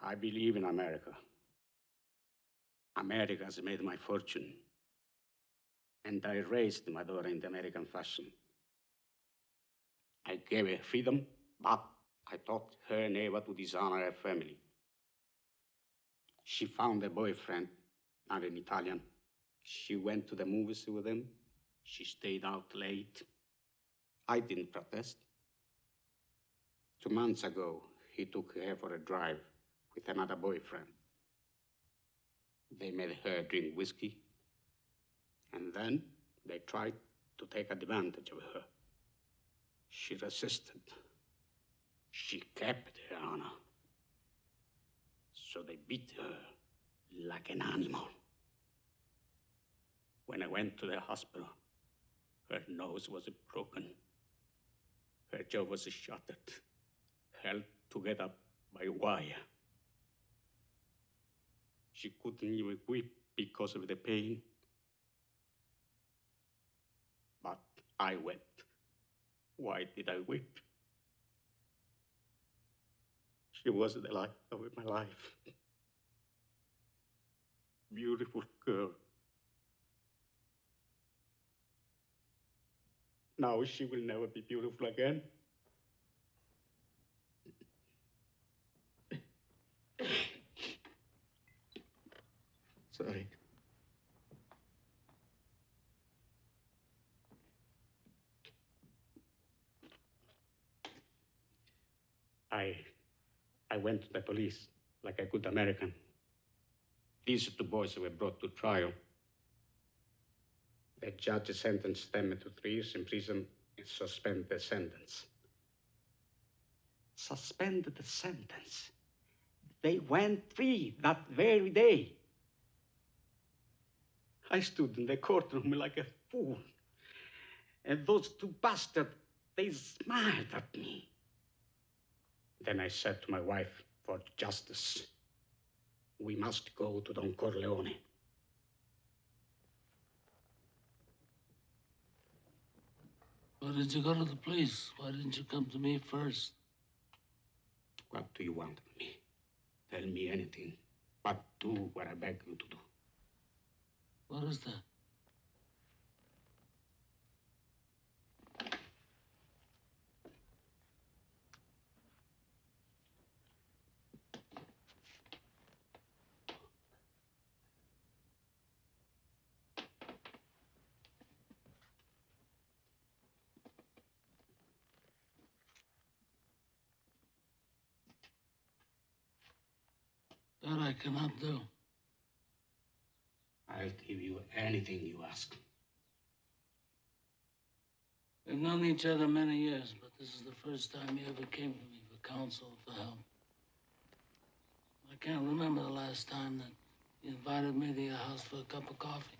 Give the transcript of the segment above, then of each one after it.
I believe in America. America has made my fortune. And I raised my daughter in the American fashion. I gave her freedom, but I taught her never to dishonor her family. She found a boyfriend, not an Italian. She went to the movies with him. She stayed out late. I didn't protest. 2 months ago, he took her for a drive with another boyfriend. They made her drink whiskey, and then they tried to take advantage of her. She resisted. She kept her honor. So they beat her like an animal. When I went to the hospital, her nose was broken. Her jaw was shattered, held together by wire. She couldn't even weep because of the pain. But I wept. Why did I weep? She was the light of my life. Beautiful girl. Now she will never be beautiful again. Sorry. I went to the police like a good American. These 2 boys were brought to trial. The judge sentenced them to 3 years in prison and suspended the sentence. Suspended the sentence? They went free that very day. I stood in the courtroom like a fool. And those 2 bastards, they smiled at me. Then I said to my wife, for justice, we must go to Don Corleone. Why did you go to the police? Why didn't you come to me first? What do you want of me? Tell me anything, but do what I beg you to do. What is that? That I cannot do. I'll give you anything you ask. We've known each other many years, but this is the first time you ever came to me for counsel, for help. I can't remember the last time that you invited me to your house for a cup of coffee.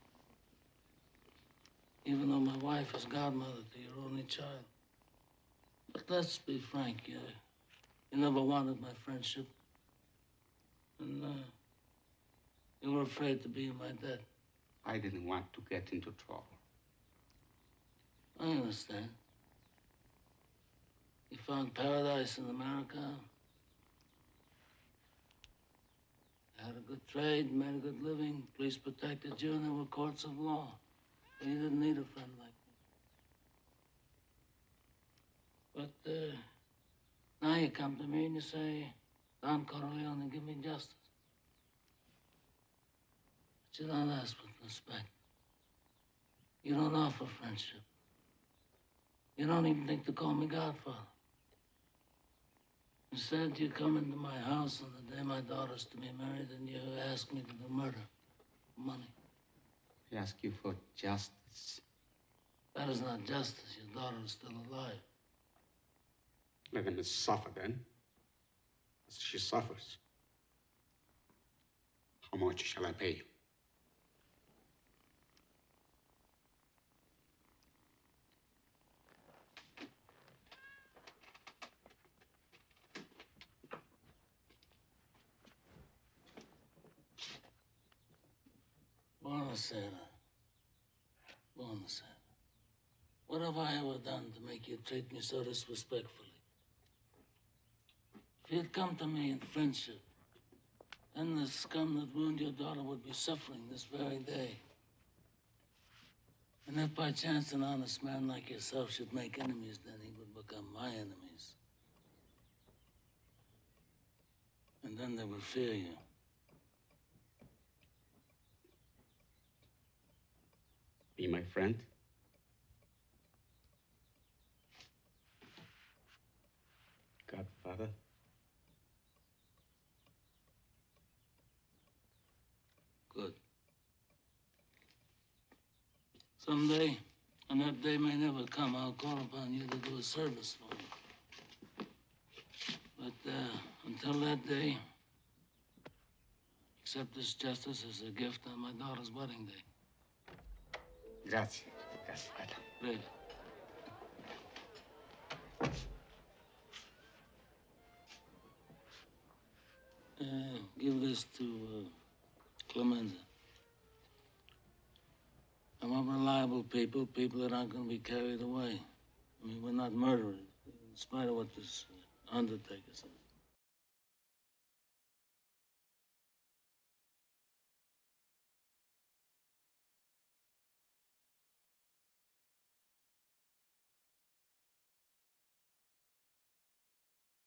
Even though my wife is godmother to your only child. But let's be frank, you never wanted my friendship. And you were afraid to be in my debt. I didn't want to get into trouble. I understand. You found paradise in America. You had a good trade, made a good living. Police protected you, and there were courts of law. You didn't need a friend like me. But now you come to me and you say, Don Corleone, give me justice. But you don't ask with respect. You don't offer friendship. You don't even think to call me Godfather. Instead, you come into my house on the day my daughter's to be married and you ask me to do murder for money. I ask you for justice. That is not justice. Your daughter is still alive. Let them suffer then, as she suffers. How much shall I pay you? Bونسيرا. What have I ever done to make you treat me so disrespectfully? If you'd come to me in friendship, then the scum that ruined your daughter would be suffering this very day. And if by chance an honest man like yourself should make enemies, then he would become my enemies. And then they would fear you. Be my friend? Godfather? Good. Someday, and that day may never come, I'll call upon you to do a service for me. But until that day, accept this justice as a gift on my daughter's wedding day. Grazie, Godfather. Great. Give this to Clemenza. I want reliable people, people that aren't going to be carried away. I mean, we're not murderers, in spite of what this undertaker says.